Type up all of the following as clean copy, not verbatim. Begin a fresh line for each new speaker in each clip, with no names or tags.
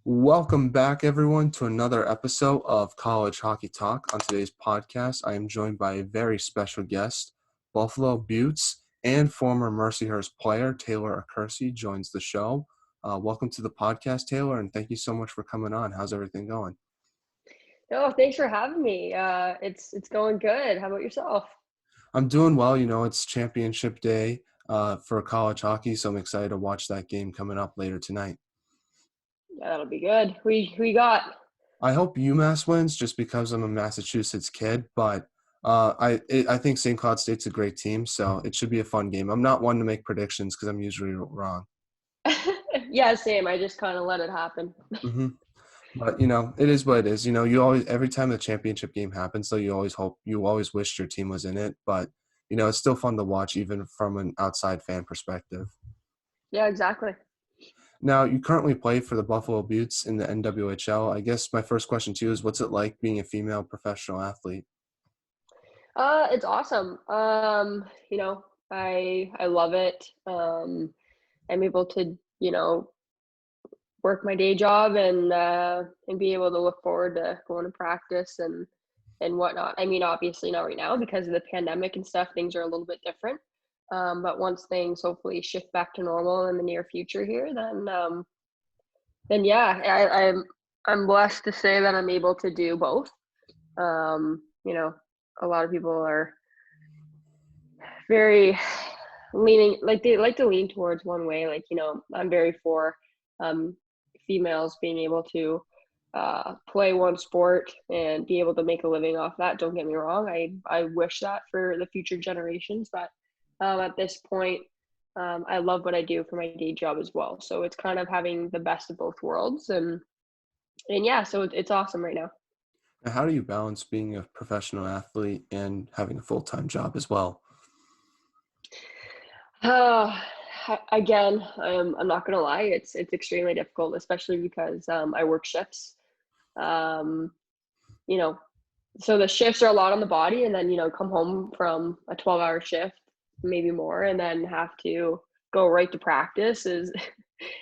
Welcome back, everyone, to another episode of College Hockey Talk. On today's podcast, I am joined by a very special guest. Buffalo Beauts and former Mercyhurst player Taylor Accursi joins the show. Welcome to the podcast, Taylor, and thank you so much for coming on. How's everything going?
Oh, thanks for having me. It's going good. How about yourself?
I'm doing well. It's championship day for college hockey, so I'm excited to watch that game coming up later tonight.
Yeah, that'll be good. Who you got?
I hope UMass wins just because I'm a Massachusetts kid, but I think St. Cloud State's a great team, so it should be a fun game. I'm not one to make predictions because I'm usually wrong.
Yeah, same. I just kind of let it happen.
hmm But it is what it is. You always every time the championship game happens, though, you always wish your team was in it. But it's still fun to watch, even from an outside fan perspective.
Yeah, exactly.
Now, you currently play for the Buffalo Beauts in the NWHL. I guess my first question to you is, what's it like being a female professional athlete?
It's awesome. I love it. I'm able to, work my day job and be able to look forward to going to practice and whatnot. I mean, obviously not right now because of the pandemic and stuff. Things are a little bit different. But once things hopefully shift back to normal in the near future here, then yeah, I'm blessed to say that I'm able to do both. Um, you know, a lot of people are very leaning, like they like to lean towards one way. Like, I'm very for um, females being able to play one sport and be able to make a living off that. Don't get me wrong. I wish that for the future generations, but at this point, I love what I do for my day job as well. So it's kind of having the best of both worlds, and yeah, so it's awesome right now.
Now, how do you balance being a professional athlete and having a full-time job as well?
Uh, Again, I'm not gonna lie, it's extremely difficult, especially because I work shifts. Um, you know, so the shifts are a lot on the body, and then come home from a 12-hour shift, maybe more, and then have to go right to practice is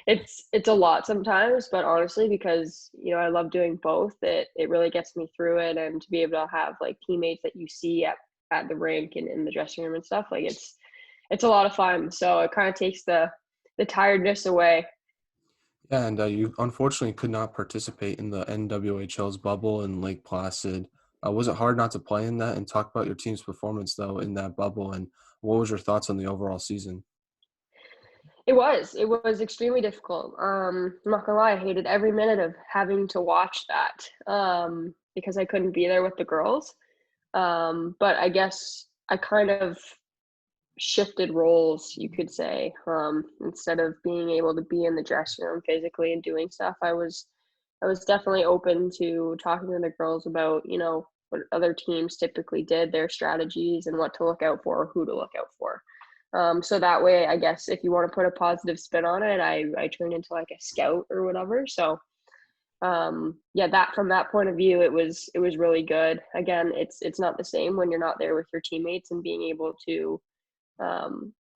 it's a lot sometimes. But honestly, because I love doing both, it really gets me through it, and to be able to have like teammates that you see at the rink and in the dressing room and stuff, like it's a lot of fun. So it kind of takes the tiredness away.
Yeah, and you unfortunately could not participate in the NWHL's bubble in Lake Placid. Was it hard not to play in that? And talk about your team's performance, though, in that bubble, and what was your thoughts on the overall season?
It was extremely difficult. I'm not gonna lie, I hated every minute of having to watch that because I couldn't be there with the girls. But I guess I kind of shifted roles, you could say. Instead of being able to be in the dressing room physically and doing stuff, I was definitely open to talking to the girls about, what other teams typically did, their strategies, and what to look out for, who to look out for. So that way, I guess if you want to put a positive spin on it, I turned into like a scout or whatever. So yeah, that from that point of view, it was really good. Again, it's not the same when you're not there with your teammates and being able to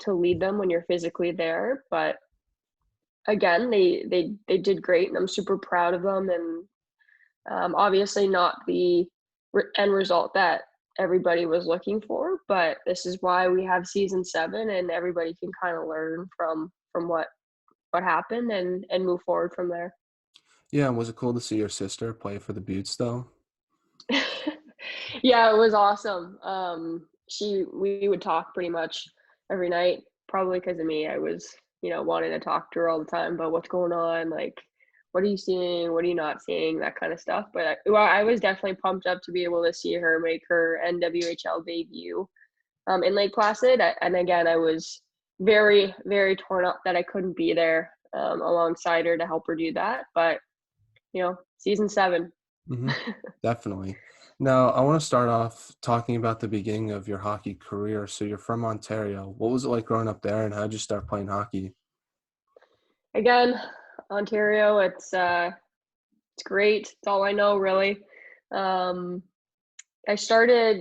lead them when you're physically there. But again, they did great, and I'm super proud of them. And obviously, not the end result that everybody was looking for, but this is why we have season 7, and everybody can kind of learn from what happened and move forward from there.
Yeah, and was it cool to see your sister play for the Beauts, though?
Yeah, it was awesome. We would talk pretty much every night, probably because of me. I was, wanting to talk to her all the time about what's going on, like what are you seeing, what are you not seeing, that kind of stuff. But I was definitely pumped up to be able to see her make her NWHL debut in Lake Placid. And again, I was very, very torn up that I couldn't be there alongside her to help her do that. But season 7.
Mm-hmm. Definitely. Now, I want to start off talking about the beginning of your hockey career. So you're from Ontario. What was it like growing up there, and how did you start playing hockey?
Again, Ontario, it's great. It's all I know, really. Um, I started,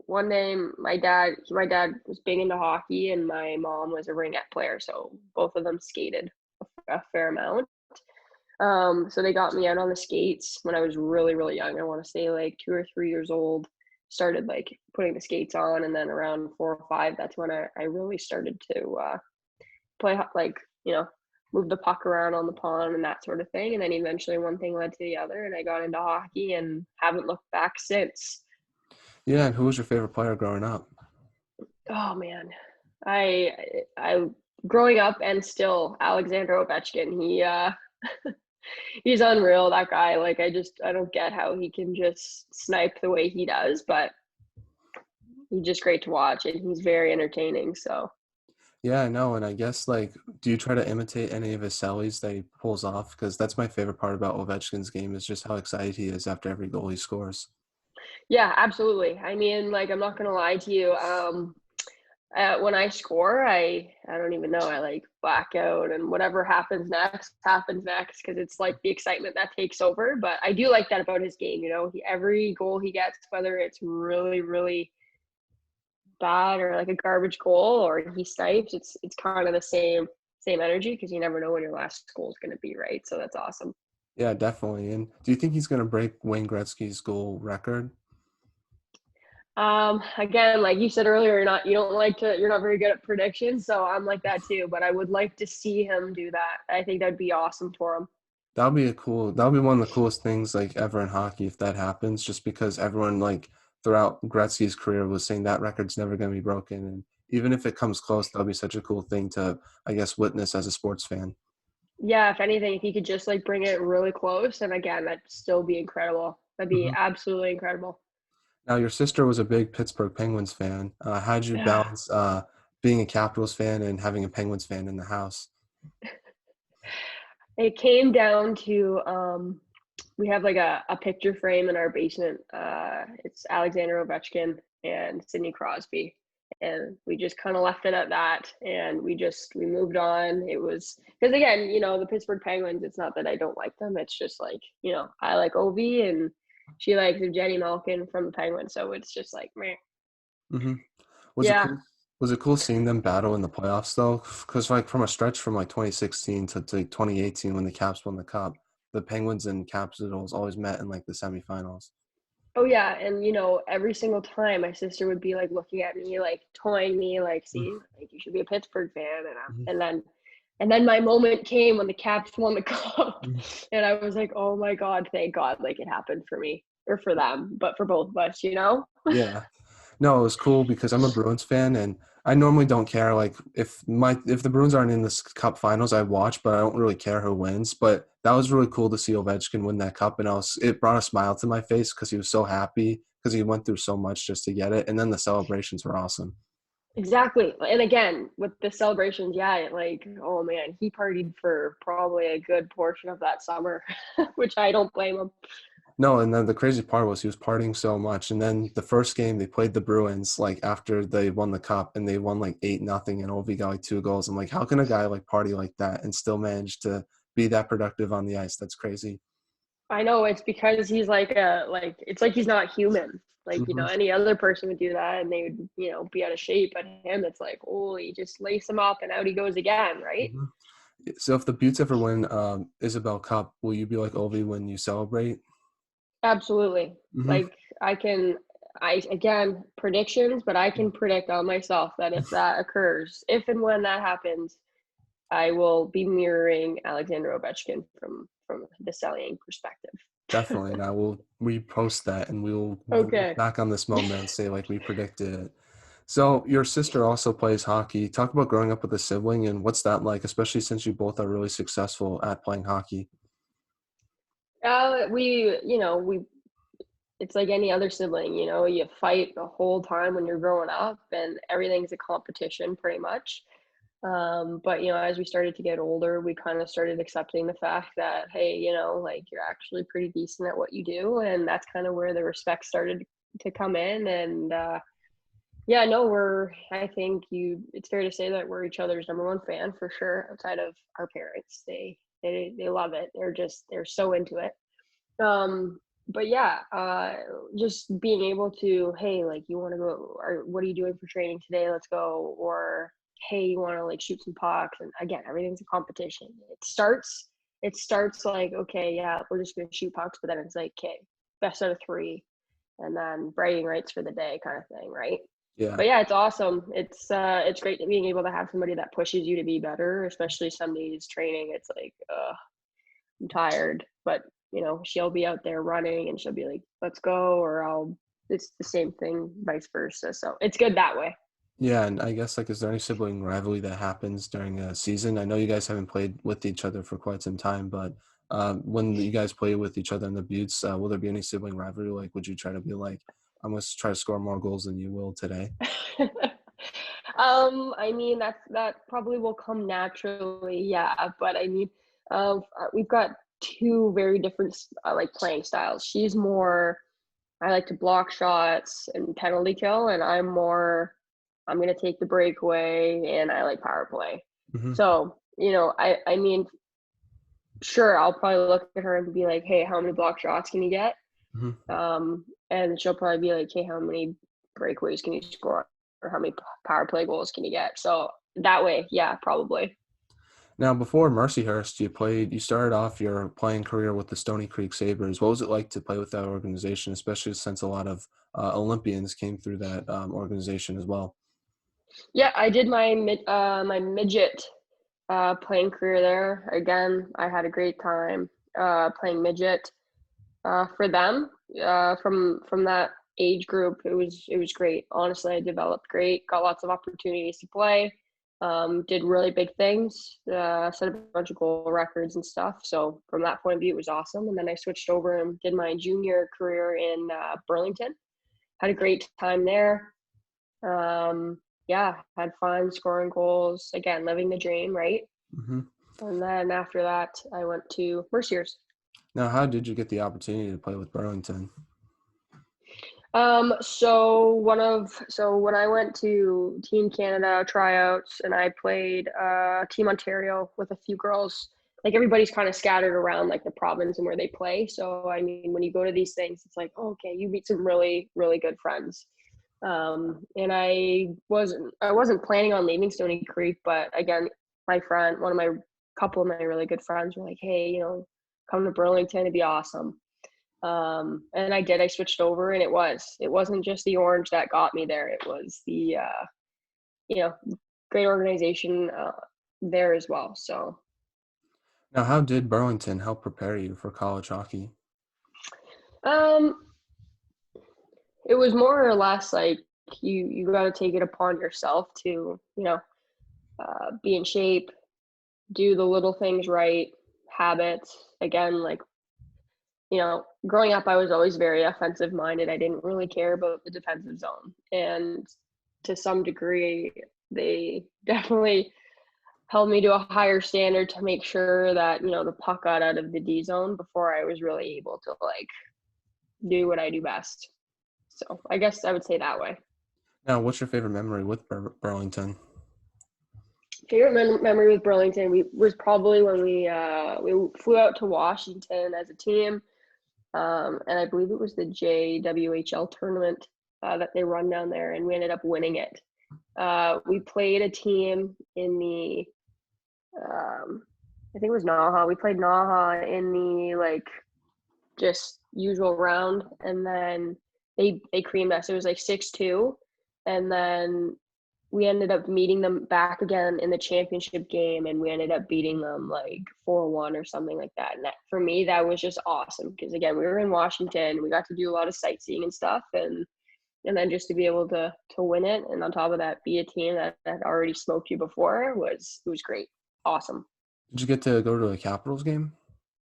one day my dad was big into hockey, and my mom was a ringette player, so both of them skated a fair amount. So they got me out on the skates when I was really, really young. I want to say like 2 or 3 years old. Started like putting the skates on, and then around 4 or 5, that's when I really started to play like move the puck around on the pond and that sort of thing. And then eventually one thing led to the other, and I got into hockey and haven't looked back since.
Yeah, and who was your favorite player growing up?
Oh man, I I growing up and still Alexander Ovechkin. He's unreal, that guy. Like I don't get how he can just snipe the way he does, but he's just great to watch and he's very entertaining. So
Yeah, I know, and I guess, like, do you try to imitate any of his sallies that he pulls off? Because that's my favorite part about Ovechkin's game is just how excited he is after every goal he scores.
yeah, absolutely. I mean, like I'm not gonna lie to you. When I score, I don't even know. I like black out, and whatever happens next because it's like the excitement that takes over. But I do like that about his game. Every goal he gets, whether it's really really bad or like a garbage goal or he snipes, it's kind of the same energy because you never know when your last goal is going to be, right? So that's awesome.
Yeah, definitely. And do you think he's gonna break Wayne Gretzky's goal record?
Again, like you said earlier, you're not very good at predictions, so I'm like that too. But I would like to see him do that. I think that'd be awesome for him.
That'll be one of the coolest things like ever in hockey if that happens, just because everyone like throughout Gretzky's career was saying that record's never gonna be broken. And even if it comes close, that'll be such a cool thing to, I guess, witness as a sports fan.
Yeah, if anything, if he could just like bring it really close, and again, that'd still be incredible. That'd be
Mhm.
absolutely incredible.
Now, your sister was a big Pittsburgh Penguins fan. How did you
Yeah.
balance being a Capitals fan and having a Penguins fan in the house?
It came down to we have like a picture frame in our basement. It's Alexander Ovechkin and Sidney Crosby. And we just kind of left it at that. And we moved on. It was because, again, the Pittsburgh Penguins, it's not that I don't like them. It's just like, I like Ovi and she likes Jenny Malkin from the Penguins. So it's just like, meh.
Hmm. Was it
Yeah.
cool? Was it cool seeing them battle in the playoffs though? Because like from a stretch from like 2016 to like 2018 when the Caps won the Cup, the Penguins and Capitals always met in like the semifinals.
Oh yeah, and every single time my sister would be like looking at me, like toying me, like, see, like you should be a Pittsburgh fan,
Mhm.
and then my moment came when the Caps won the cup,
Mhm.
and I was like, oh my god, thank God, like it happened for me or for them, but for both of us.
Yeah. No, it was cool because I'm a Bruins fan and I normally don't care. Like if the Bruins aren't in this cup finals, I watch, but I don't really care who wins. But that was really cool to see Ovechkin win that cup, and it brought a smile to my face because he was so happy because he went through so much just to get it, and then the celebrations were awesome.
Exactly, and again with the celebrations, yeah, like oh man, he partied for probably a good portion of that summer, which I don't blame him.
No, and then the crazy part was he was partying so much, and then the first game they played the Bruins like after they won the cup, and they won like 8-0, and Ovi got like 2 goals. I'm like, how can a guy like party like that and still manage to be that productive on the ice? That's crazy.
I know it's because he's like it's like he's not human. Like,
Hmm.
any other person would do that and they would, be out of shape. But him, it's like, oh, you just lace him up and out he goes again, right?
Hmm. So if the Beauts ever win Isabel Cup, will you be like Ovi when you celebrate?
Absolutely.
Hmm.
Like I again predictions, but I can predict on myself that if that occurs, if and when that happens, I will be mirroring Alexander Ovechkin from the selling perspective.
Definitely, and I will repost that, and we will look
Okay.
back on this moment and say like we predicted it. So your sister also plays hockey. Talk about growing up with a sibling and what's that like, especially since you both are really successful at playing hockey.
We it's like any other sibling, you fight the whole time when you're growing up and everything's a competition pretty much. But as we started to get older, we kind of started accepting the fact that, hey, like you're actually pretty decent at what you do. And that's kind of where the respect started to come in. And yeah, no, I think it's fair to say that we're each other's number one fan for sure, outside of our parents. They love it. They're so into it. But yeah, just being able to, hey, like you want to go, or what are you doing for training today? Let's go. Or hey, you want to like shoot some pucks? And again, everything's a competition. It starts it starts like, okay, yeah, we're just gonna shoot pucks, but then it's like, okay, best out of 3, and then bragging rights for the day kind of thing, right?
Yeah.
But yeah, it's awesome. It's great being able to have somebody that pushes you to be better, especially some days training. It's like, I'm tired, but she'll be out there running and she'll be like, let's go, or it's the same thing, vice versa. So it's good that way.
Yeah, and I guess, like, is there any sibling rivalry that happens during a season? I know you guys haven't played with each other for quite some time, but when you guys play with each other in the Beauts, will there be any sibling rivalry? Like, would you try to be like, I'm going to try to score more goals than you will today?
I mean, that probably will come naturally, yeah. But I mean, we've got two very different like playing styles. She's more, I like to block shots and penalty kill, and I'm gonna take the breakaway, and I like power play.
Hmm.
So I mean, sure, I'll probably look at her and be like, hey, how many block shots can you get?
Hmm.
And she'll probably be like, hey, how many breakaways can you score? Or how many power play goals can you get? So that way, yeah, probably.
Now, before Mercyhurst, you started off your playing career with the Stony Creek Sabres. What was it like to play with that organization, especially since a lot of Olympians came through that organization as well?
Yeah, I did my midget playing career there. Again, I had a great time playing midget for them. From that age group, it was great. Honestly, I developed great. Got lots of opportunities to play. Did really big things. Set a bunch of goal records and stuff. So from that point of view, it was awesome. And then I switched over and did my junior career in Burlington. Had a great time there. Yeah, had fun scoring goals. Again, living the dream, right?
Hmm.
And then after that, I went to Mercyhurst.
Now, how did you get the opportunity to play with Burlington?
So when I went to Team Canada tryouts and I played Team Ontario with a few girls, like everybody's kind of scattered around like the province and where they play. So I mean, when you go to these things, it's like, oh, okay, you meet some really, really good friends. And I wasn't planning on leaving Stony Creek, but again, couple of my really good friends were like, hey, come to Burlington, it'd be awesome. And I did. I switched over, and it wasn't just the orange that got me there. It was the you know great organization there as well. So
Now, how did Burlington help prepare you for college hockey?
um, it was more or less like you got to take it upon yourself to be in shape, do the little things right, habits. Again, like growing up, I was always very offensive minded. I didn't really care about the defensive zone, and to some degree, they definitely held me to a higher standard to make sure that the puck got out of the D zone before I was really able to like do what I do best. So I guess I would say that way.
Now, what's your favorite memory with Burlington?
Favorite memory with Burlington was probably when we flew out to Washington as a team, and I believe it was the JWHL tournament that they run down there, and we ended up winning it. We played a team in the I think it was Naha. We played Naha in the like just usual round, and then they creamed us. It was like 6-2, and then we ended up meeting them back again in the championship game, and we ended up beating them like 4-1 or something like that. And that, for me, that was just awesome because again, we were in Washington, we got to do a lot of sightseeing and stuff, and then just to be able to win it, and on top of that, be a team that had already smoked you before was great, awesome.
Did you get to go to a Capitals game?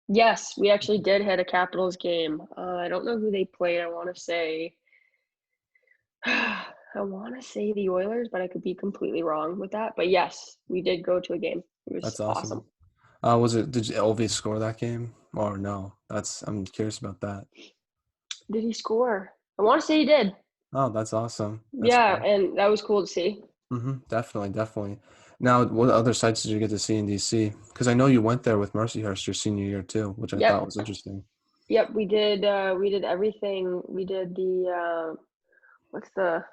Yes, we actually did hit a Capitals game. I don't know who they played. I want to say, I want to say the Oilers, but I could be completely wrong with that. But yes, we did go to a game. It was
That's
awesome.
awesome. Did Elvis score that game or no? I'm curious about that.
Did he score? I want to say he did.
Oh, that's awesome. That's
Yeah,
cool.
and that was cool to see.
Definitely, definitely. Now, what other sites did you get to see in DC? Because I know you went there with Mercyhurst your senior year too, which I thought
Yep,
was interesting.
yep. We did everything. We did the what's the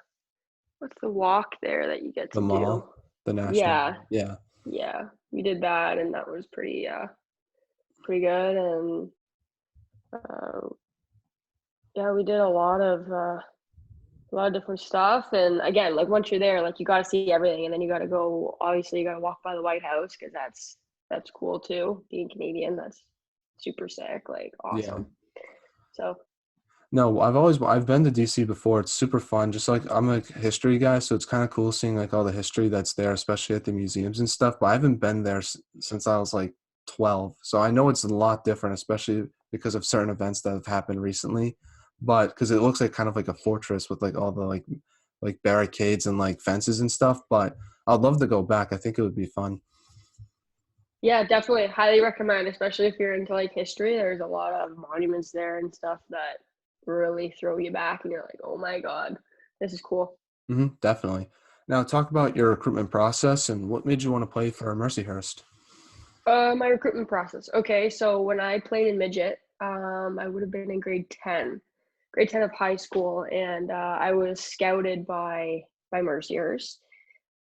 what's the walk there that you get
The
to do?
mall, the national
Yeah,
mall. Yeah.
yeah. We did that, and that was pretty pretty good, and uh, yeah, we did a lot of different stuff. And again, like once you're there, like you got to see everything, and then you got to go. Obviously, you got to walk by the White House because that's cool too. Being Canadian, that's super sick, like
Yeah.
awesome. So
No, I've been to DC before. It's super fun. Just like I'm a history guy, so it's kind of cool seeing like all the history that's there, especially at the museums and stuff. But I haven't been there since I was like 12, so I know it's a lot different, especially because of certain events that have happened recently. But because it looks like kind of like a fortress with like all the like barricades and like fences and stuff. But I'd love to go back. I think it would be fun.
yeah, definitely highly recommend, especially if you're into like history. There's a lot of monuments there and stuff that really throw you back, and you're like, oh my god, this is cool.
Definitely. Now talk about your recruitment process and what made you want to play for Mercyhurst.
My recruitment process. Okay, so when I played in midget, I would have been in grade 10 of high school, and I was scouted by Mercyhurst.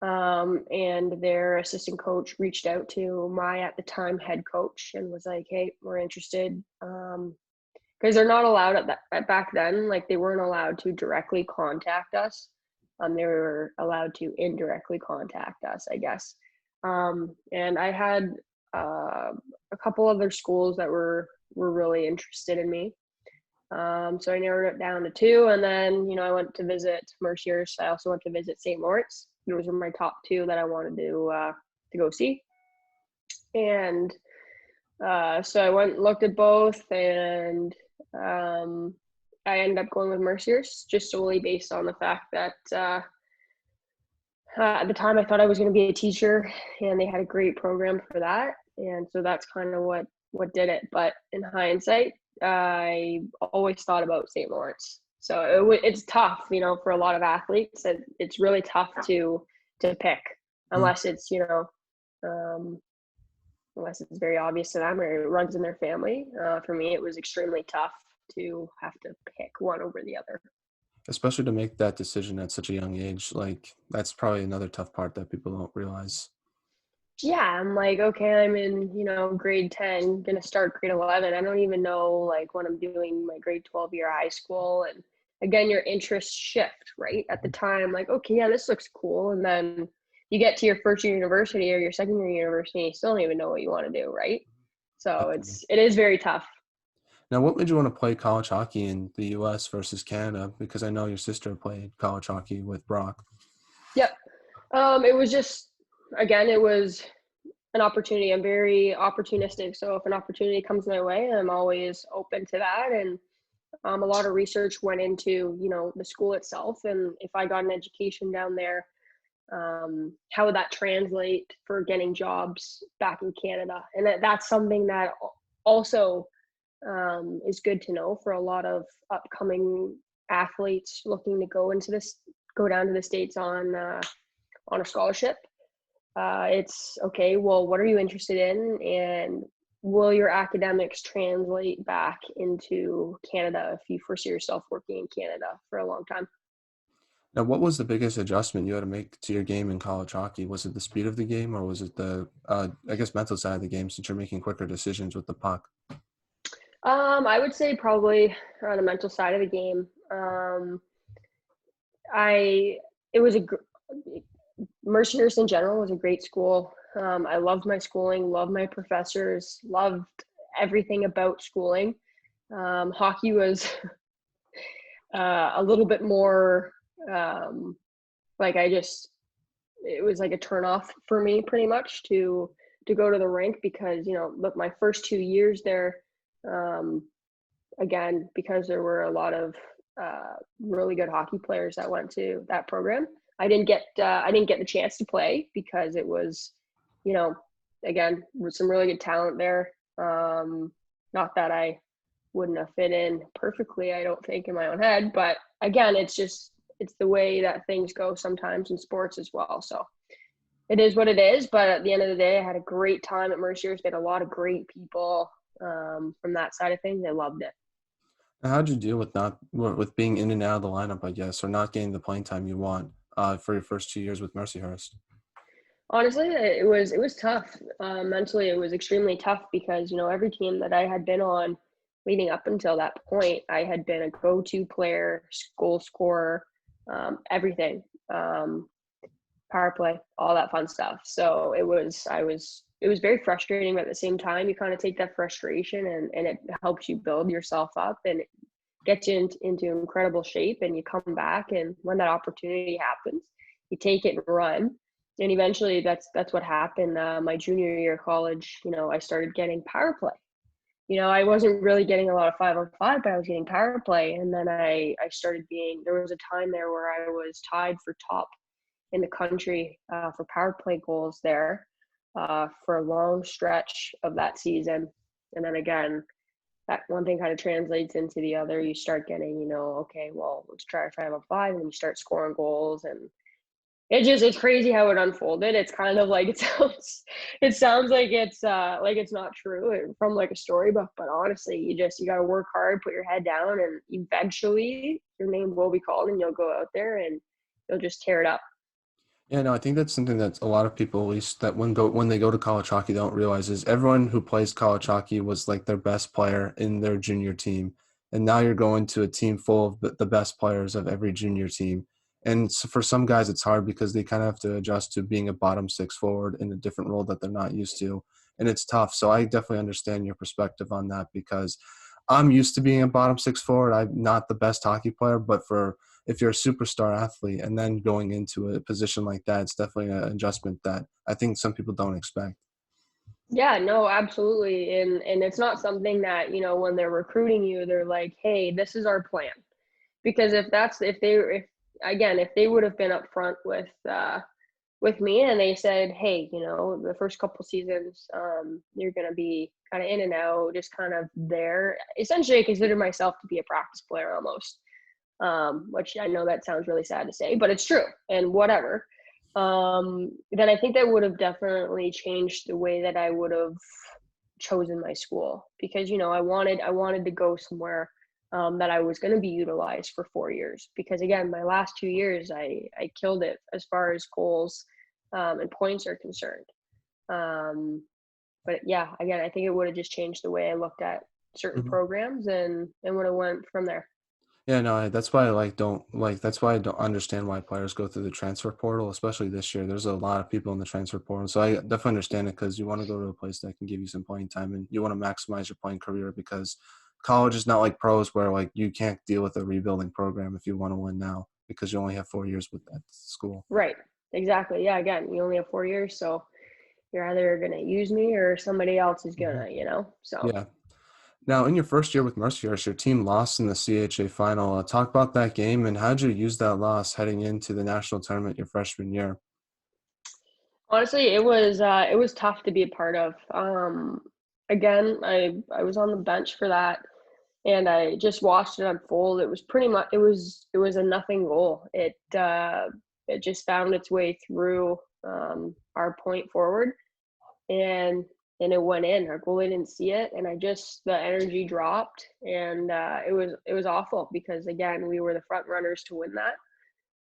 And their assistant coach reached out to my at the time head coach and was like, "Hey, we're interested." Because they're not allowed back then, like they weren't allowed to directly contact us. They were allowed to indirectly contact us, I guess. And I had a couple other schools that were really interested in me. So I narrowed it down to two, and then I went to visit Mercyhurst. I also went to visit St. Lawrence. Those were my top two that I wanted to go see. And so I went and looked at both, and I ended up going with Mercyhurst just solely based on the fact that at the time I thought I was going to be a teacher, and they had a great program for that, and so that's kind of what did it. But in hindsight, I always thought about St. Lawrence. So it's tough, for a lot of athletes. It's really tough to pick
Mhm.
unless it's um, unless it's very obvious to them or it runs in their family. For me, it was extremely tough to have to pick one over the other.
Especially to make that decision at such a young age, like that's probably another tough part that people don't realize.
Yeah, I'm like, okay, I'm in, grade 10, gonna start grade 11. I don't even know like when I'm doing my grade 12 year high school. And again, your interests shift, right? At the time, like, okay, yeah, this looks cool. And then you get to your first year university or your second year university, and you still don't even know what you want to do, right? So
Definitely.
it is very tough.
Now, what made you want to play college hockey in the U.S. versus Canada? Because I know your sister played college hockey with Brock.
Yep. It was just, again, it was an opportunity. I'm very opportunistic. So if an opportunity comes my way, I'm always open to that. And a lot of research went into, the school itself. And if I got an education down there, how would that translate for getting jobs back in Canada? And that's something that also is good to know for a lot of upcoming athletes looking to go down to the States on a scholarship. It's okay, well, what are you interested in? And will your academics translate back into Canada if you foresee yourself working in Canada for a long time?
Now, what was the biggest adjustment you had to make to your game in college hockey? Was it the speed of the game, or was it the, I guess, mental side of the game since you're making quicker decisions with the puck?
I would say probably on the mental side of the game. I it was a Mercyhurst in general was a great school. I loved my schooling, loved my professors, loved everything about schooling. Hockey was a little bit more like it was like a turn off for me pretty much to go to the rink because look, my first 2 years there, um, again, because there were a lot of really good hockey players that went to that program. I didn't get the chance to play because it was, you know, again, with some really good talent there. Not that I wouldn't have fit in perfectly, I don't think, in my own head, but again, it's the way that things go sometimes in sports as well. So it is what it is. But at the end of the day, I had a great time at Mercyhurst. They had a lot of great people from that side of things. I loved it.
Now, how'd you deal with not with being in and out of the lineup, I guess, or not getting the playing time you want for your first 2 years with Mercyhurst?
Honestly, it was tough. Mentally, it was extremely tough because, every team that I had been on leading up until that point, I had been a go-to player, goal scorer, everything, power play, all that fun stuff. So it was very frustrating, but at the same time, you kind of take that frustration and it helps you build yourself up and gets you into incredible shape, and you come back, and when that opportunity happens, you take it and run. And eventually that's what happened. My junior year of college, I started getting power play. I wasn't really getting a lot of 5-on-5, but I was getting power play. And then I started there was a time there where I was tied for top in the country for power play goals there for a long stretch of that season. And then again, that one thing kind of translates into the other. You start getting, okay, well, let's try 5-on-5, and you start scoring goals, and it's crazy how it unfolded. It's kind of like it sounds like it's not true from like a storybook, but honestly, you got to work hard, put your head down, and eventually your name will be called, and you'll go out there and you'll just tear it up.
Yeah, no, I think that's something that a lot of people, at least that when they go to college hockey, don't realize is everyone who plays college hockey was like their best player in their junior team, and now you're going to a team full of the best players of every junior team. And so for some guys, it's hard because they kind of have to adjust to being a bottom six forward in a different role that they're not used to, and it's tough. So I definitely understand your perspective on that because I'm used to being a bottom six forward. I'm not the best hockey player, but if you're a superstar athlete and then going into a position like that, it's definitely an adjustment that I think some people don't expect.
Yeah, no, absolutely. And it's not something that, when they're recruiting you, they're like, "Hey, this is our plan." Because if they would have been upfront with me, and they said, "Hey, the first couple seasons, you're going to be kind of in and out, just kind of there." Essentially, I consider myself to be a practice player almost, which I know that sounds really sad to say, but it's true, and whatever. Then I think that would have definitely changed the way that I would have chosen my school, because I wanted to go somewhere that I was going to be utilized for 4 years, because again, my last 2 years I killed it as far as goals and points are concerned. Um, but yeah, again, I think it would have just changed the way I looked at certain
Mhm.
programs and would have went from there.
Yeah, no, that's why I that's why I don't understand why players go through the transfer portal, especially this year. There's a lot of people in the transfer portal. So I definitely understand it because you want to go to a place that can give you some playing time and you want to maximize your playing career because college is not like pros where like you can't deal with a rebuilding program if you want to win now because you only have 4 years with that school.
Right. Exactly. Yeah. Again, you only have 4 years, so you're either gonna use me or somebody else is
Mhm.
gonna. So
Yeah. Now, in your first year with Mercyhurst, your team lost in the CHA final. Talk about that game and how did you use that loss heading into the national tournament your freshman year?
honestly, it was tough to be a part of. Again, I was on the bench for that, and I just watched it unfold. It was pretty much it was a nothing goal. It just found its way through our point forward, and it went in. Our goalie didn't see it, and the energy dropped, and it was awful because again, we were the front runners to win that.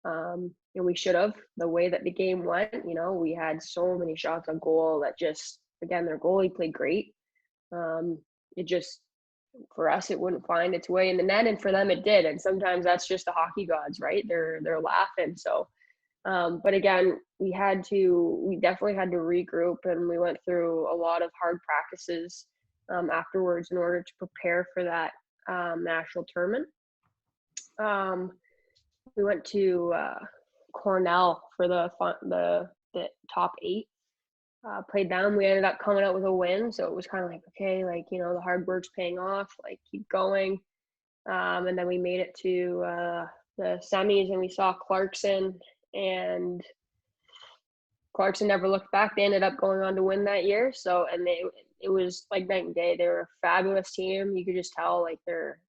And we should have. The way that the game went, we had so many shots on goal that just, again, their goalie played great. It just, for us, it wouldn't find its way in the net, and for them, it did. And sometimes that's just the hockey gods, right? They're laughing. So, but again, we definitely had to regroup, and we went through a lot of hard practices afterwards in order to prepare for that national tournament. Um, we went to Cornell for the top eight. Played them. We ended up coming out with a win, so it was kind of like, okay, like the hard work's paying off. Like, keep going. And then we made it to the semis, and we saw Clarkson, and Clarkson never looked back. They ended up going on to win that year. So, and it was like night and day. They were a fabulous team. You could just tell like their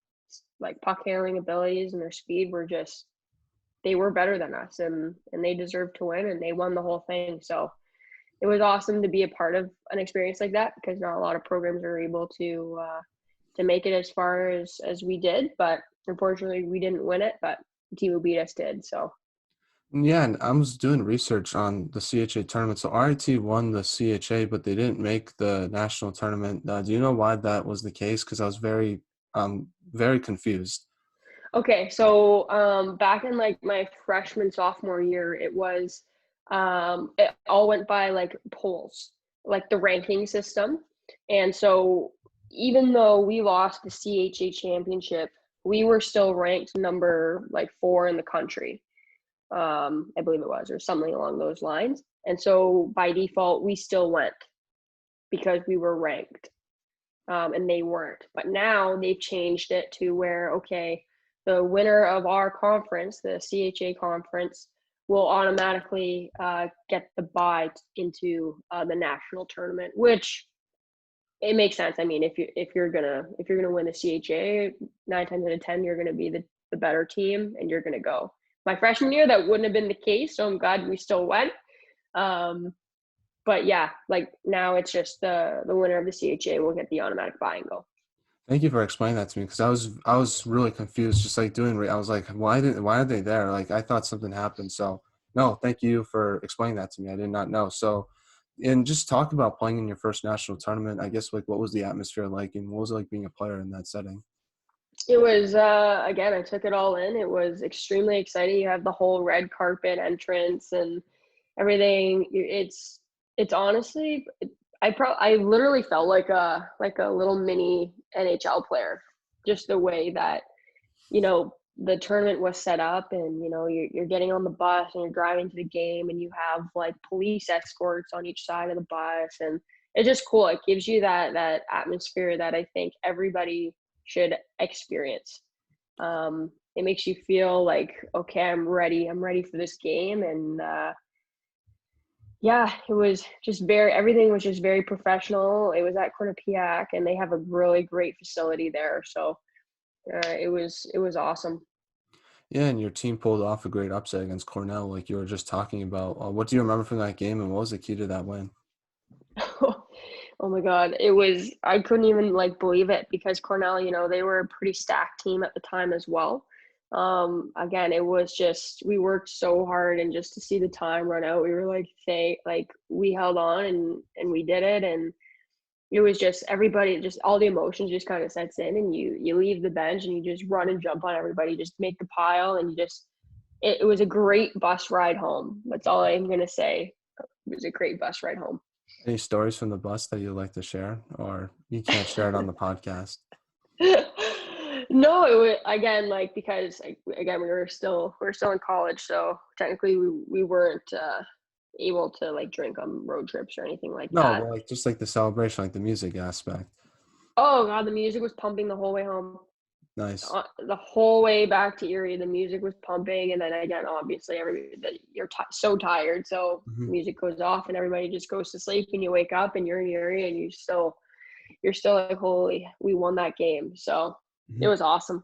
like puck handling abilities and their speed were just, they were better than us, and they deserved to win, and they won the whole thing. So it was awesome to be a part of an experience like that, because not a lot of programs are able to make it as far as we did. But unfortunately, we didn't win it, but the team who beat us did. So
Yeah, and I was doing research on the CHA tournament. So RIT won the CHA, but they didn't make the national tournament. Do you know why that was the case? Because I was very confused.
Okay, so back in like my freshman sophomore year, it all went by like polls, like the ranking system. And so even though we lost the CHA championship, we were still ranked number like 4 in the country. I believe it was, or something along those lines. And so by default, we still went because we were ranked, and they weren't. But now they've changed it to where, okay, the winner of our conference, the CHA conference, will automatically get the bye into the national tournament, which it makes sense. I mean, if you're gonna win the CHA, 9 times out of 10, you're gonna be the better team, and you're gonna go. My freshman year, that wouldn't have been the case, so I'm glad we still went. Um, but yeah, like now it's just the winner of the CHA will get the automatic bye and go.
Thank you for explaining that to me because I was really confused. Just like I was like, why are they there? Like I thought something happened. So no, thank you for explaining that to me. I did not know. So, and just talk about playing in your first national tournament. I guess like what was the atmosphere like, and what was it like being a player in that setting?
It was again, I took it all in. It was extremely exciting. You have the whole red carpet entrance and everything. It's honestly, I literally felt like a little mini NHL player, just the way that the tournament was set up, and you're getting on the bus and you're driving to the game, and you have like police escorts on each side of the bus, and it's just cool. It gives you that atmosphere that I think everybody should experience. It makes you feel like, okay, I'm ready for this game. And yeah, it was just everything was just very professional. It was at Quinnipiac, and they have a really great facility there, so it was awesome.
Yeah, and your team pulled off a great upset against Cornell, like you were just talking about. What do you remember from that game, and what was the key to that win?
Oh my God. I couldn't even like believe it because Cornell, they were a pretty stacked team at the time as well. Again, it was just, we worked so hard, and just to see the time run out, we were like we held on, and we did it. And it was just everybody, just all the emotions just kind of sets in, and you leave the bench and you just run and jump on everybody, just make the pile. And it was a great bus ride home. That's all I'm going to say. It was a great bus ride home.
Any stories from the bus that you'd like to share, or you can't share it on the podcast?
No, it was again like because again we were still in college, so technically we weren't able to like drink on road trips or anything like
No,
that.
well, like just like the celebration, like the music aspect.
Oh God, the music was pumping the whole way home.
Nice.
The whole way back to Erie, the music was pumping, and then again, obviously, you're so tired, so
Hmm.
music goes off, and everybody just goes to sleep, and you wake up, and you're in Erie, and you're still like, holy, we won that game, so it
Hmm.
was awesome.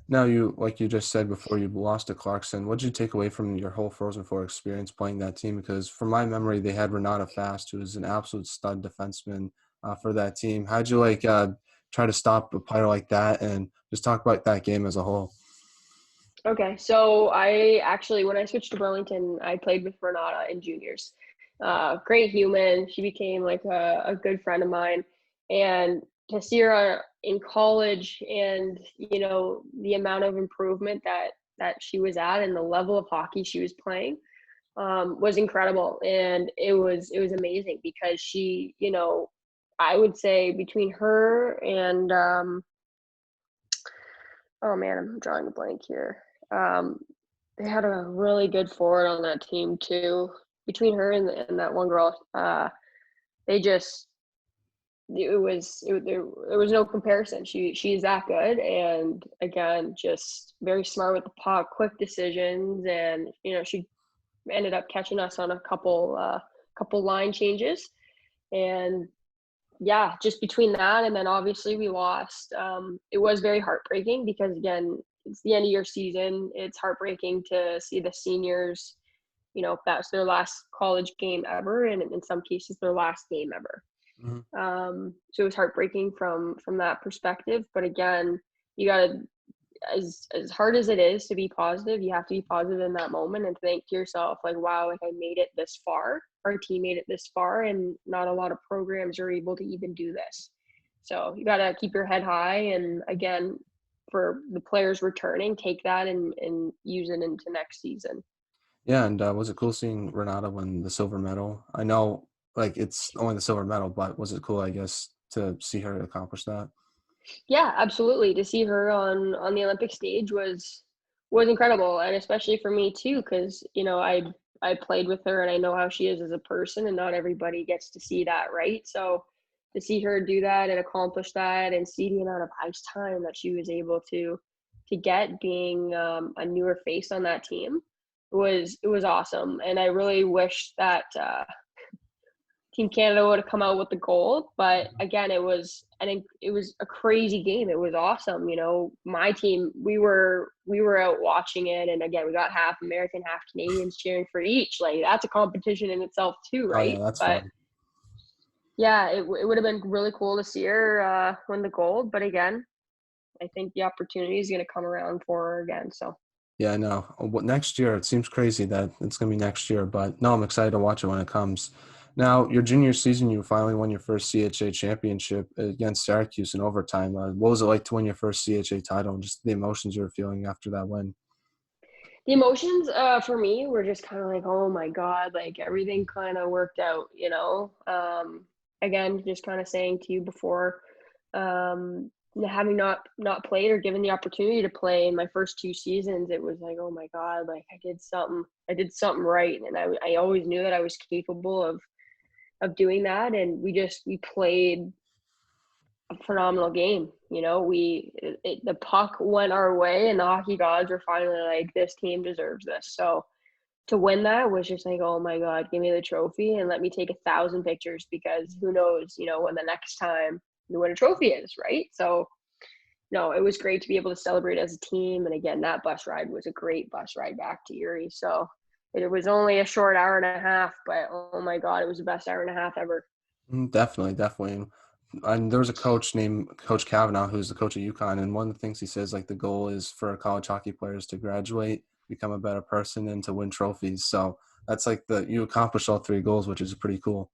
Now, like you just said before, you lost to Clarkson. What did you take away from your whole Frozen Four experience playing that team? Because from my memory, they had Renata Fast, who was an absolute stud defenseman for that team. How'd you try to stop a player like that, and just talk about that game as a whole?
Okay, so I actually, when I switched to Burlington, I played with Renata in juniors. Great human. She became like a good friend of mine. And to see her in college, and the amount of improvement that she was at, and the level of hockey she was playing, was incredible. And it was amazing because I would say between her and oh man, I'm drawing a blank here. Um, they had a really good forward on that team too. Between her and that one girl, they just there was no comparison. She's that good, and again, just very smart with the puck, quick decisions, and she ended up catching us on a couple line changes. And yeah, just between that, and then obviously we lost. It was very heartbreaking because again, it's the end of your season. It's heartbreaking to see the seniors. That's their last college game ever, and in some cases, their last game ever.
Mhm.
So it was heartbreaking from that perspective. But again, you got to as hard as it is to be positive, you have to be positive in that moment and think to yourself, like, wow, like I made it this far. Our team made it this far, and not a lot of programs are able to even do this. So you got to keep your head high. And again, for the players returning, take that and use it into next season.
Yeah, and was it cool seeing Renata win the silver medal? I know, like, it's only the silver medal, but was it cool, I guess, to see her accomplish that?
Yeah, absolutely. To see her on the Olympic stage was incredible, and especially for me too, because I played with her and I know how she is as a person, and not everybody gets to see that, right? So to see her do that and accomplish that, and see the amount of ice time that she was able to get, being a newer face on that team, it was awesome. And I really wish that Team Canada would have come out with the gold, but again, I think it was a crazy game. It was awesome. My team, we were out watching it, and again, we got half American, half Canadians cheering for each. Like, that's a competition in itself too,
Oh, yeah,
right?
that's
But
fun.
yeah, it would have been really cool to see her win the gold. But again, I think the opportunity is going to come around for her again. So.
Yeah, I know. What next year? It seems crazy that it's gonna be next year, but no, I'm excited to watch it when it comes. Now, your junior season, you finally won your first CHA championship against Syracuse in overtime. What was it like to win your first CHA title, and just the emotions you were feeling after that win?
The emotions for me were just kind of like, oh my God, like everything kind of worked out. Again, just kind of saying to you before, having not played or given the opportunity to play in my first 2 seasons, it was like, oh my God, like I did something right. And I always knew that I was capable of doing that. And we played a phenomenal game. The puck went our way, and the hockey gods were finally like, this team deserves this. So to win that was just like, oh my God, give me the trophy and let me take 1,000 pictures, because who knows, when the next time you win a trophy is, right? So no, it was great to be able to celebrate as a team. And again, that bus ride was a great bus ride back to Erie. So it was only a short hour and a half, but oh my God, it was the best hour and a half ever.
Definitely, definitely. And there was a coach named Coach Kavanaugh, who's the coach of UConn, and one of the things he says, like, the goal is for college hockey players to graduate, become a better person, and to win trophies. So that's like you accomplished all three goals, which is pretty cool.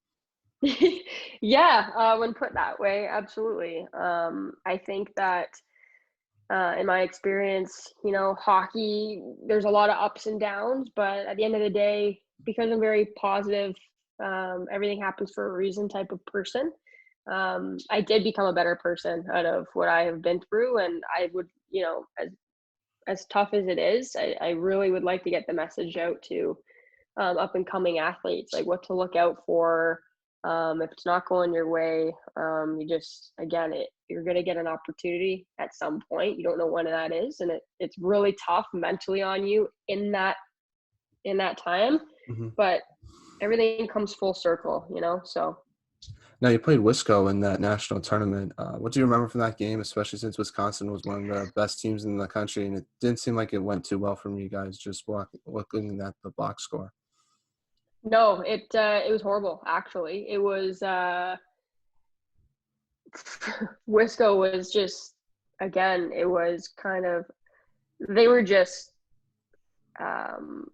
Yeah, when put that way, absolutely. I think that in my experience, hockey, there's a lot of ups and downs, but at the end of the day, because I'm very positive, everything happens for a reason type of person. I did become a better person out of what I have been through, and I would, as tough as it is, I really would like to get the message out to up and coming athletes, like what to look out for. If it's not going your way, you just, again, you're going to get an opportunity at some point. You don't know when that is, and it's really tough mentally on you in that time.
Hmm.
But everything comes full circle, So
Now, you played Wisco in that national tournament. What do you remember from that game, especially since Wisconsin was one of the best teams in the country, and it didn't seem like it went too well from you guys just looking at the box score?
no, it was horrible. Actually, it was Wisco was just, again, it was kind of, they were just um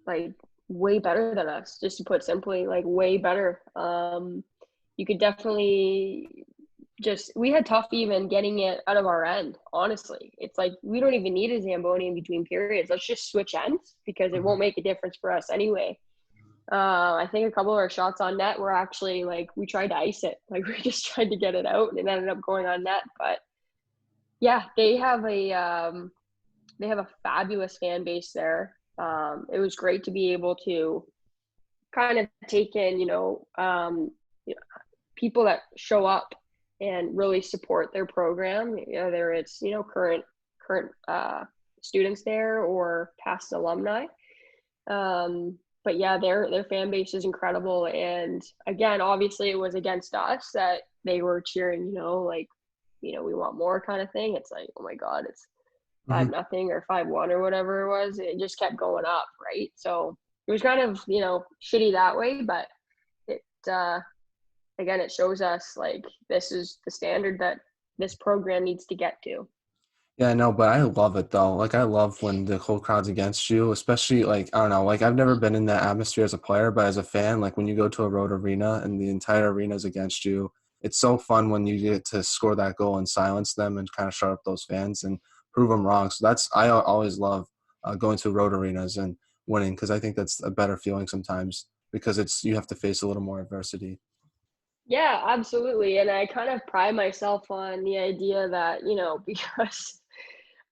like way better than us, just to put simply, like way better. You could definitely just, we had tough even getting it out of our end. Honestly, it's like we don't even need a Zamboni in between periods. Let's just switch ends, because it
Hmm.
won't make a difference for us anyway. I think a couple of our shots on net were actually, like, we tried to ice it, like we just tried to get it out, and it ended up going on net. But yeah, they have a fabulous fan base there. It was great to be able to kind of take in, people that show up and really support their program, whether it's, current students there or past alumni. But yeah, their fan base is incredible. And again, obviously it was against us that they were cheering, like, we want more kind of thing. It's like, oh my God, it's
Hmm.
5-0 or 5-1 or whatever it was. It just kept going up, right? So it was kind of, shitty that way, but it again, it shows us, like, this is the standard that this program needs to get to.
Yeah, no, but I love it though. Like I love when the whole crowd's against you, especially like I don't know, like I've never been in that atmosphere as a player, but as a fan, like when you go to a road arena and the entire arena is against you, it's so fun when you get to score that goal and silence them and kind of shut up those fans and prove them wrong. So that's I always love going to road arenas and winning because I think that's a better feeling sometimes because it's you have to face a little more adversity.
Yeah, absolutely. And I kind of pride myself on the idea that, because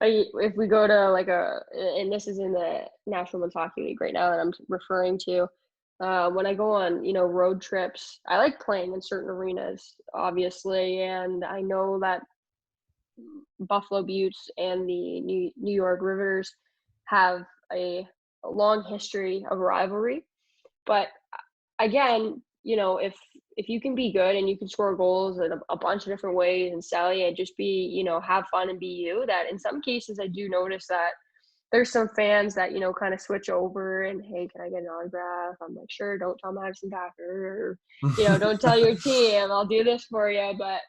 if we go to like and this is in the National Men's Hockey League right now that I'm referring to, when I go on, road trips, I like playing in certain arenas, obviously. And I know that Buffalo Beauts and the New York Rivers have a long history of rivalry. But again, if you can be good and you can score goals in a bunch of different ways and sally and just be, have fun and be you, that in some cases I do notice that there's some fans that, kind of switch over and, hey, can I get an autograph? I'm like, sure, don't tell Madison Packer or, don't tell your team, I'll do this for you. But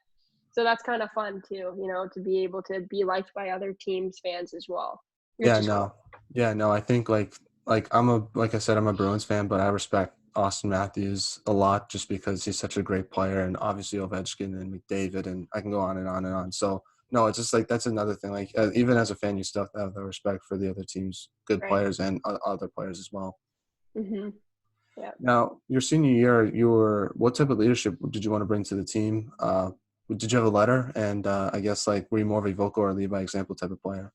so that's kind of fun too, to be able to be liked by other teams' fans as well, which
Yeah,
is
no.
cool.
Yeah, no, I think like like I said, I'm a Bruins fan, but I respect Austin Matthews a lot just because he's such a great player and obviously Ovechkin and McDavid and I can go on and on and on. So no, it's just like that's another thing. Like even as a fan, you still have to have the respect for the other team's good
Right.
players and other players as well.
Hmm. Yeah.
Now, your senior year, you were what type of leadership did you want to bring to the team? Did you have a letter? And I guess like were you more of a vocal or lead by example type of player?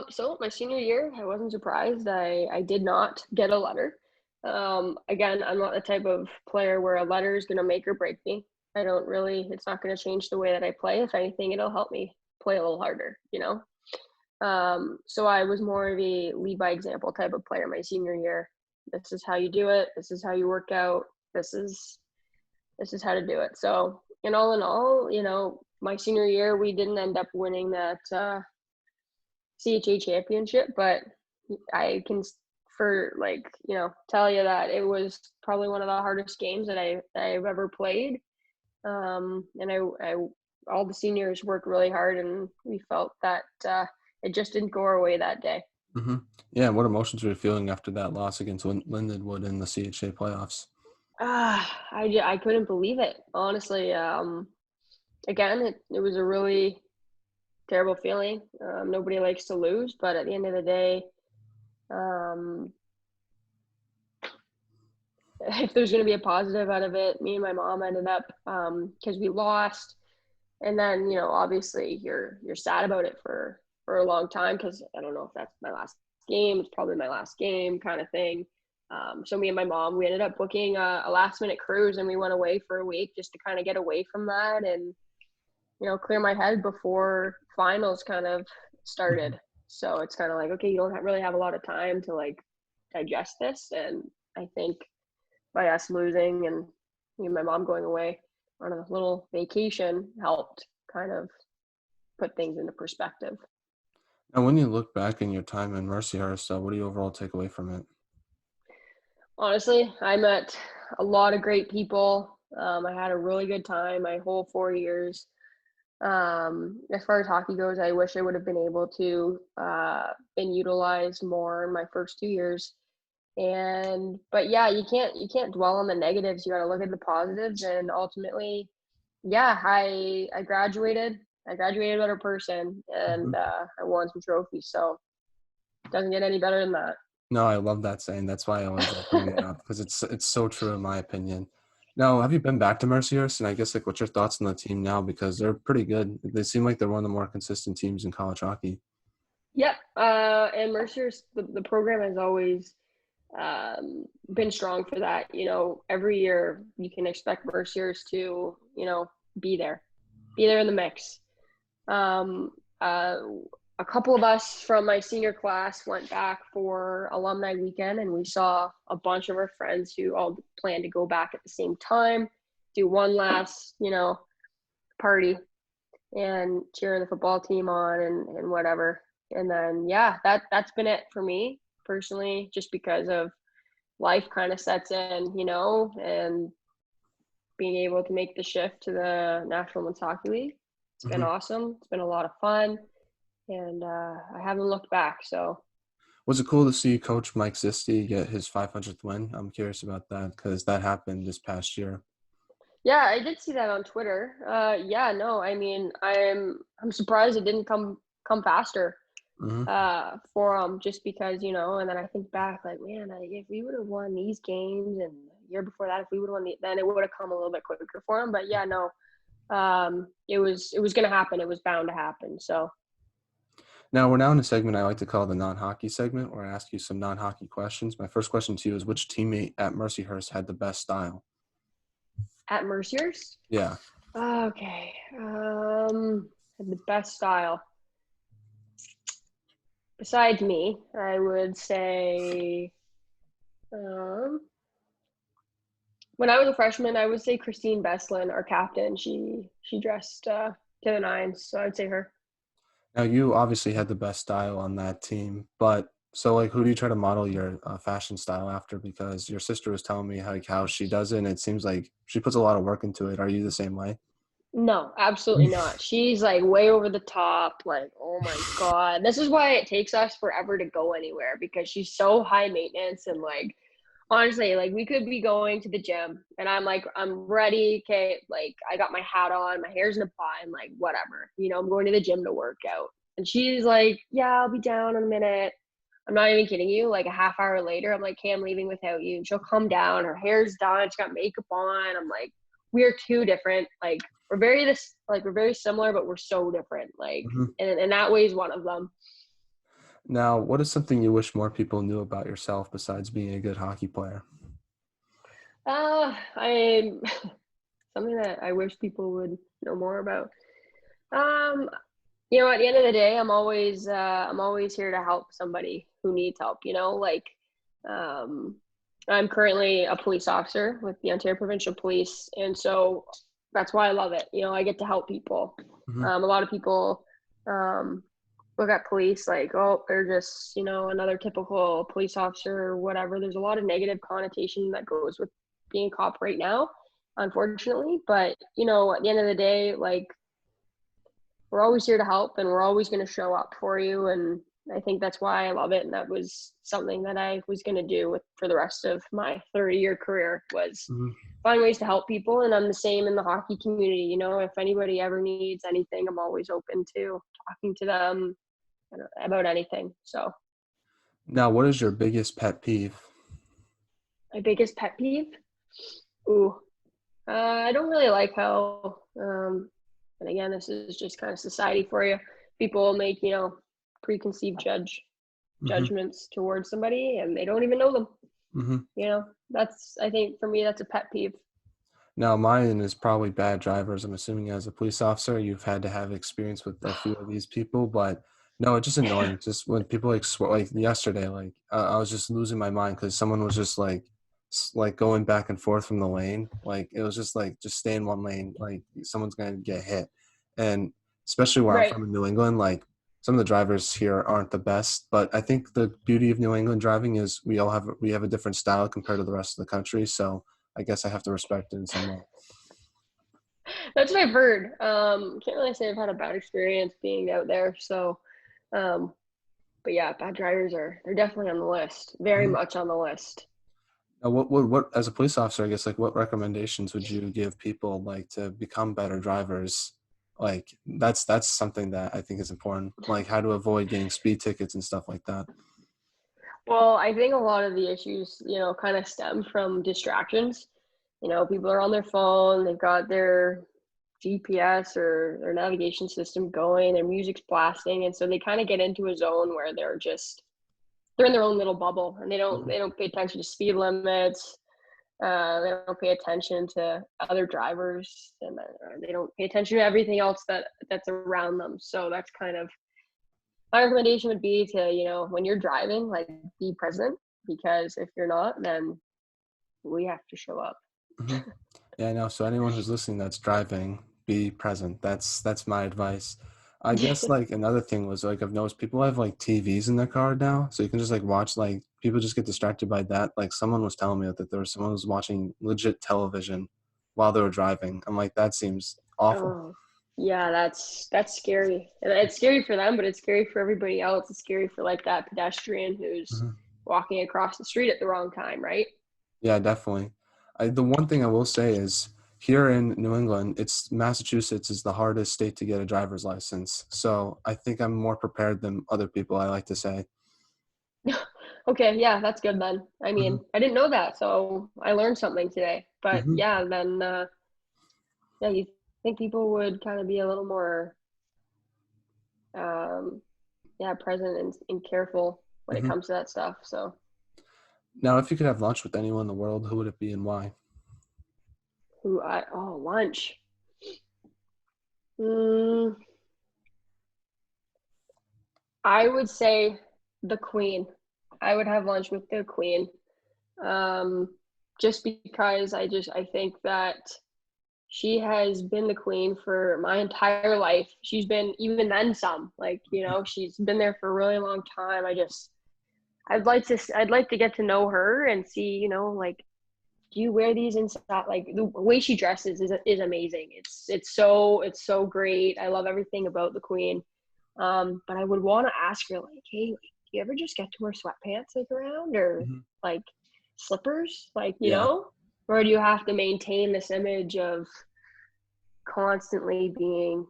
So my senior year, I wasn't surprised. I did not get a letter. Again, I'm not the type of player where a letter is going to make or break me. I don't really, it's not going to change the way that I play. If anything, it'll help me play a little harder. So I was more of a lead by example type of player my senior year. This is how you do it. This is how you work out. This is how to do it. So in all, my senior year, we didn't end up winning that, CHA championship, but I can for like tell you that it was probably one of the hardest games I've ever played. And I all the seniors worked really hard, and we felt that it just didn't go our way that day.
Hmm. Yeah, what emotions were you feeling after that loss against Lindenwood in the CHA playoffs?
I couldn't believe it, honestly. Again, it was a really terrible feeling. Nobody likes to lose, but at the end of the day, um, if there's going to be a positive out of it, me and my mom ended up, because we lost, and then obviously you're sad about it for a long time because I don't know if that's my last game. It's probably my last game, kind of thing. So me and my mom, we ended up booking a last minute cruise, and we went away for a week just to kind of get away from that and clear my head before finals kind of started. So it's kind of like, okay, you don't really have a lot of time to like digest this, and I think by us losing and me and my mom going away on a little vacation helped kind of put things into perspective.
And when you look back in your time in Mercyhurst, what do you overall take away from it?
Honestly, I met a lot of great people. I had a really good time my whole 4 years. As far as hockey goes, I wish I would have been able to been utilized more in my first 2 years. But yeah, you can't dwell on the negatives. You got to look at the positives, and ultimately, yeah, I graduated. I graduated a better person, and
Mhm.
I won some trophies. So it doesn't get any better than that.
No, I love that saying. That's why I always like bringing it up because it's so true in my opinion. Now, have you been back to Mercyhurst? And I guess like, what's your thoughts on the team now? Because they're pretty good. They seem like they're one of the more consistent teams in college hockey.
Yep. And Mercer's the program has always been strong for that. Every year you can expect Mercer's to be there in the mix. Um, uh, a couple of us from my senior class went back for alumni weekend, and we saw a bunch of our friends who all planned to go back at the same time, do one last, party and cheering the football team on and whatever. And then, yeah, that's been it for me personally, just because of life kind of sets in, and being able to make the shift to the National Men's Hockey League. It's been
Hmm.
awesome. It's been a lot of fun. and I haven't looked back. So
Was it cool to see Coach Mike Zisti get his 500th win? I'm curious about that because that happened this past year.
yeah, I did see that on Twitter. Yeah, no, I mean, I'm surprised it didn't come faster
Hmm.
for him, just because, and then I think back, like, man, if we would have won these games and the year before that, if we would have won then it would have come a little bit quicker for him. But yeah, no, it was going to happen. It was bound to happen. So
Now we're now in a segment I like to call the non-hockey segment, where I ask you some non-hockey questions. My first question to you is, which teammate at Mercyhurst had the best style?
at Mercyhurst,
Yeah.
okay, had the best style besides me, I would say. Um, when I was a freshman, I would say Christine Beslin, our captain. She dressed to the nines, so I'd say her.
Now you obviously had the best style on that team, but so like, who do you try to model your fashion style after? Because your sister was telling me how she does it, and it seems like she puts a lot of work into it. Are you the same way?
No, absolutely not. She's like way over the top. Like, oh my God. This is why it takes us forever to go anywhere, because she's so high maintenance. And like, honestly, like, we could be going to the gym and I'm like, I'm ready. Okay. Like, I got my hat on, my hair's in a bun, like, whatever. I'm going to the gym to work out. And she's like, yeah, I'll be down in a minute. I'm not even kidding you. Like a half hour later, I'm like, hey, I'm leaving without you. And she'll come down. Her hair's done. She's got makeup on. I'm like, we're too different. Like, we're very similar, but we're so different. Like,
Hmm.
and that way is one of them.
Now, what is something you wish more people knew about yourself besides being a good hockey player?
I'm something that I wish people would know more about. Um, at the end of the day, I'm always here to help somebody who needs help. Like, um, I'm currently a police officer with the Ontario Provincial Police, and so that's why I love it. I get to help people.
Hmm.
A lot of people um, look at police like, oh, they're just another typical police officer or whatever. There's a lot of negative connotation that goes with being a cop right now, unfortunately. But at the end of the day, like, we're always here to help, and we're always going to show up for you. And I think that's why I love it. And that was something that I was going to do for the rest of my 30-year career, was
Hmm.
find ways to help people. And I'm the same in the hockey community. If anybody ever needs anything, I'm always open to talking to them about anything. So
Now, what is your biggest pet peeve?
my biggest pet peeve, ooh, I don't really like how, and again, this is just kind of society for you. People make, preconceived
Hmm.
judgments towards somebody and they don't even know them.
Hmm.
I think for me, that's a pet peeve.
Now, mine is probably bad drivers. I'm assuming as a police officer, you've had to have experience with a few of these people, but no, it's just annoying. Just when people like yesterday, like I was just losing my mind because someone was just like going back and forth from the lane. Like it was just like, just stay in one lane. Like someone's gonna get hit, and especially where I'm
Right.
from in New England, like some of the drivers here aren't the best. But I think the beauty of New England driving is we have a different style compared to the rest of the country. So I guess I have to respect it in some way.
That's what I've heard. Can't really say I've had a bad experience being out there. So, um, but yeah, bad drivers they're definitely on the list, very
Mhm.
much on the list.
Now, what as a police officer, I guess, like, what recommendations would you give people like to become better drivers? Like that's something that I think is important. Like how to avoid getting speed tickets and stuff like that.
Well, I think a lot of the issues, kind of stem from distractions. People are on their phone, they've got their GPS or their navigation system going, their music's blasting, and so they kind of get into a zone where they're in their own little bubble, and they don't
Mhm.
they don't pay attention to speed limits. They don't pay attention to other drivers, and they don't pay attention to everything else that's around them. So that's kind of my recommendation would be to, when you're driving, like, be present, because if you're not, then we have to show up.
Mhm. Yeah, I know. So anyone who's listening that's driving, be present. That's my advice. I guess like another thing was like I've noticed people have like TVs in their car now, so you can just like watch, like people just get distracted by that. Like someone was telling me that there was someone who was watching legit television while they were driving. I'm like, that seems awful.
Oh. Yeah, that's scary. And it's scary for them, but it's scary for everybody else. It's scary for like that pedestrian who's
Mhm.
walking across the street at the wrong time, right?
Yeah, definitely. The one thing I will say is here in New England, it's Massachusetts is the hardest state to get a driver's license. So I think I'm more prepared than other people, I like to say.
Okay, yeah, that's good then. I
Hmm.
mean, I didn't know that, so I learned something today. But
Hmm.
yeah, then yeah, you think people would kind of be a little more um yeah, present and careful when it
Hmm.
comes to that stuff. So
Now, if you could have lunch with anyone in the world, who would it be and why?
lunch. Mm, I would say the queen. I would have lunch with the queen. Um, just because I think that she has been the queen for my entire life. She's been even then some. Like, she's been there for a really long time. I'd like to get to know her and see, like, do you wear these inside? Like the way she dresses is amazing. It's so great. I love everything about the queen. But I would want to ask her like, hey, like, do you ever just get to wear sweatpants like around or
Hmm.
like slippers, like
Yeah,
or do you have to maintain this image of constantly being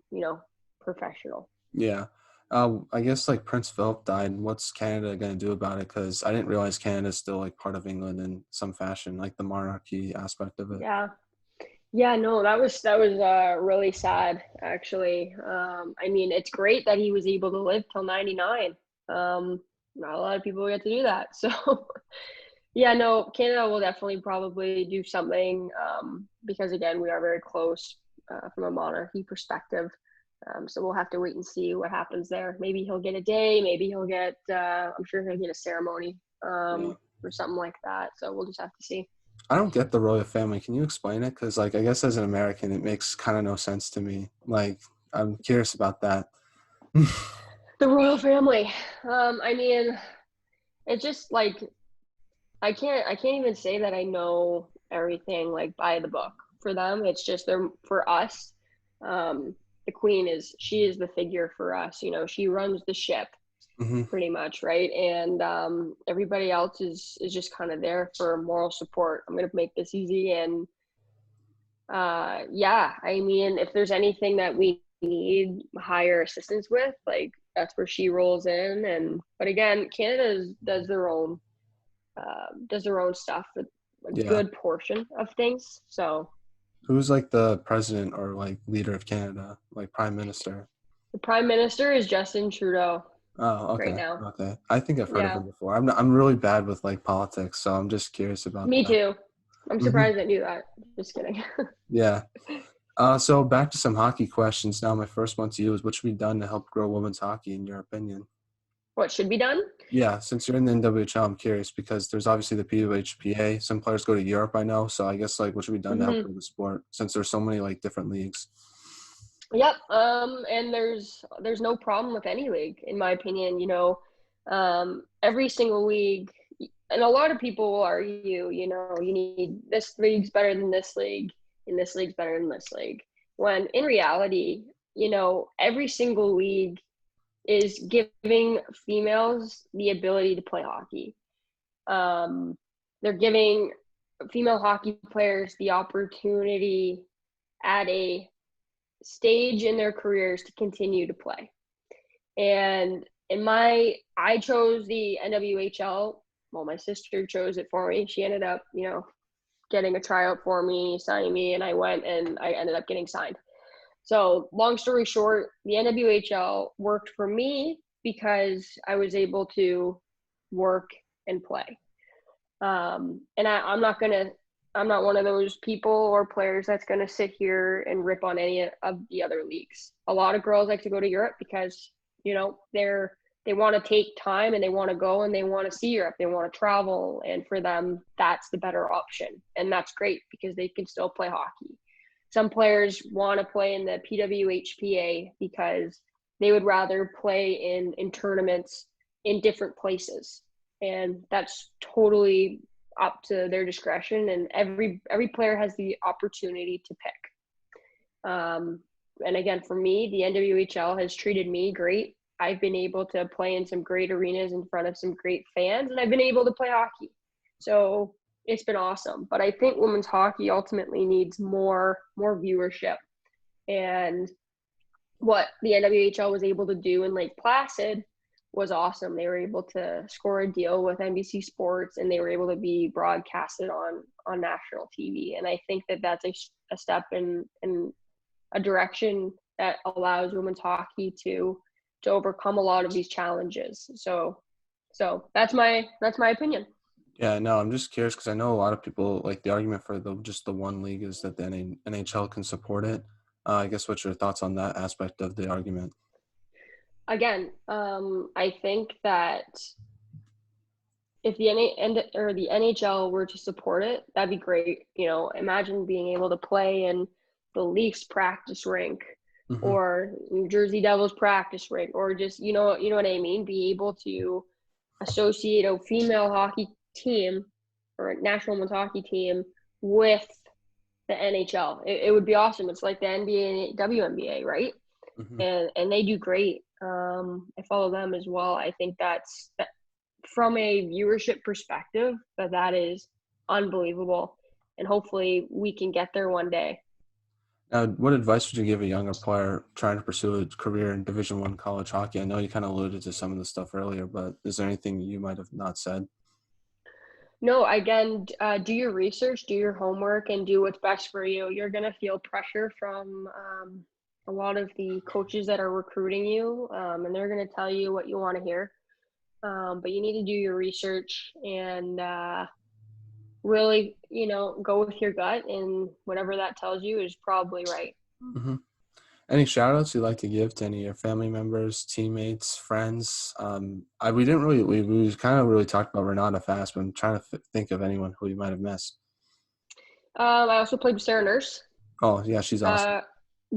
professional?
yeah. I guess like Prince Philip died. What's Canada gonna do about it? Because I didn't realize Canada's still like part of England in some fashion, like the monarchy aspect of it.
Yeah. Yeah, no, that was really sad actually. I mean, it's great that he was able to live till 99. Not a lot of people get to do that. So, yeah, no, Canada will definitely probably do something because again, we are very close from a monarchy perspective. So we'll have to wait and see what happens there. Maybe he'll get a day, maybe he'll get I'm sure he'll get a ceremony
Yeah.
or something like that. So we'll just have to see.
I don't get the royal family. Can you explain it? Because, like, I guess as an American, it makes kind of no sense to me. Like, I'm curious about that.
The royal family. I mean, it's just like I can't even say that I know everything like by the book for them. It's just they're for us. Um, the queen she is the figure for us. She runs the ship
Hmm.
pretty much, right? And everybody else is just kind of there for moral support. I'm gonna make this easy, and yeah, I mean, if there's anything that we need higher assistance with, like that's where she rolls in. And but again, Canada does their own stuff with a
Yeah.
good portion of things. So
Who's like the president or like leader of Canada, like prime minister?
the prime minister is Justin Trudeau
Oh,
right
okay.
now.
Okay. I think I've heard of
Yeah,
him before. I'm really bad with like politics, so I'm just curious about
me
that.
too. I'm
Hmm.
surprised I knew that. Just kidding.
Yeah. So back to some hockey questions. Now, my first one to you is what should be done to help grow women's hockey, in your opinion?
What should be done?
Yeah, since you're in the NWHL, I'm curious because there's obviously the PWHPA. Some players go to Europe, I know. So I guess like what should be done to help
Hmm.
grow the sport since there's so many like different leagues.
Yep. And there's no problem with any league, in my opinion. Every single league, and a lot of people will argue, you need this league's better than this league, and this league's better than this league. When in reality, every single league is giving females the ability to play hockey. Um, they're giving female hockey players the opportunity at a stage in their careers to continue to play. And I chose the NWHL. Well, my sister chose it for me. She ended up, getting a tryout for me, signing me, and I went and I ended up getting signed. So, long story short, the NWHL worked for me because I was able to work and play. And I'm not one of those people or players that's gonna sit here and rip on any of the other leagues. A lot of girls like to go to Europe because they want to take time and they want to go and they want to see Europe. They want to travel, and for them, that's the better option, and that's great because they can still play hockey. Some players want to play in the PWHPA because they would rather play in tournaments in different places, and that's totally up to their discretion. And every player has the opportunity to pick. And again, for me, the NWHL has treated me great. I've been able to play in some great arenas in front of some great fans, and I've been able to play hockey. So it's been awesome. But I think women's hockey ultimately needs more viewership. And what the NWHL was able to do in Lake Placid was awesome. They were able to score a deal with NBC Sports, and they were able to be broadcasted on national TV. And I think that that's a step in a direction that allows women's hockey to overcome a lot of these challenges. So that's my opinion.
Yeah, no, I'm just curious because I know a lot of people like the argument for just the one league is that the NHL can support it. I guess what's your thoughts on that aspect of the argument?
Again, I think that if the the NHL were to support it, that'd be great. Imagine being able to play in the Leafs practice rink
Mm-hmm.
or New Jersey Devils practice rink, or just you know what I mean. Be able to associate a female hockey team or a national women's hockey team with the NHL. It would be awesome. It's like the NBA and WNBA, right?
Mm-hmm.
And they do great. I follow them as well. I think that from a viewership perspective, that is unbelievable, and hopefully we can get there one day.
Now, what advice would you give a younger player trying to pursue a career in Division I college hockey? I know you kind of alluded to some of the stuff earlier, but is there anything you might have not said?
No, again, do your research, do your homework, and do what's best for you. You're going to feel pressure from a lot of the coaches that are recruiting you, and they're going to tell you what you want to hear. But you need to do your research and really, go with your gut, and whatever that tells you is probably right.
Mm-hmm. Any shout outs you'd like to give to any of your family members, teammates, friends? We didn't really, we kind of really talked about Renata fast, but I'm trying to think of anyone who you might have missed.
I also played with Sarah Nurse
Oh, yeah, she's awesome.
uh,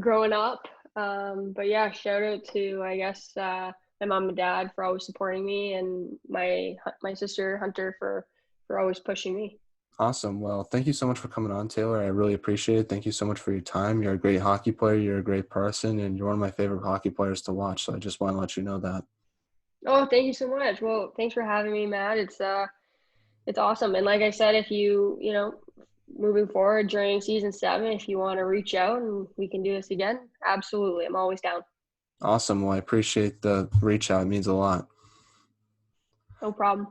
growing up. But yeah, shout out to, I guess, my mom and dad for always supporting me, and my sister Hunter for always pushing me.
Awesome. Well, thank you so much for coming on, Taylor. I really appreciate it. Thank you so much for your time. You're a great hockey player. You're a great person, and you're one of my favorite hockey players to watch. So I just want to let you know that.
Oh, thank you so much. Well, thanks for having me, Matt. It's awesome. And like I said, if moving forward during season 7, if you want to reach out and we can do this again, absolutely. I'm always down.
Awesome. Well, I appreciate the reach out. It means a lot.
No problem.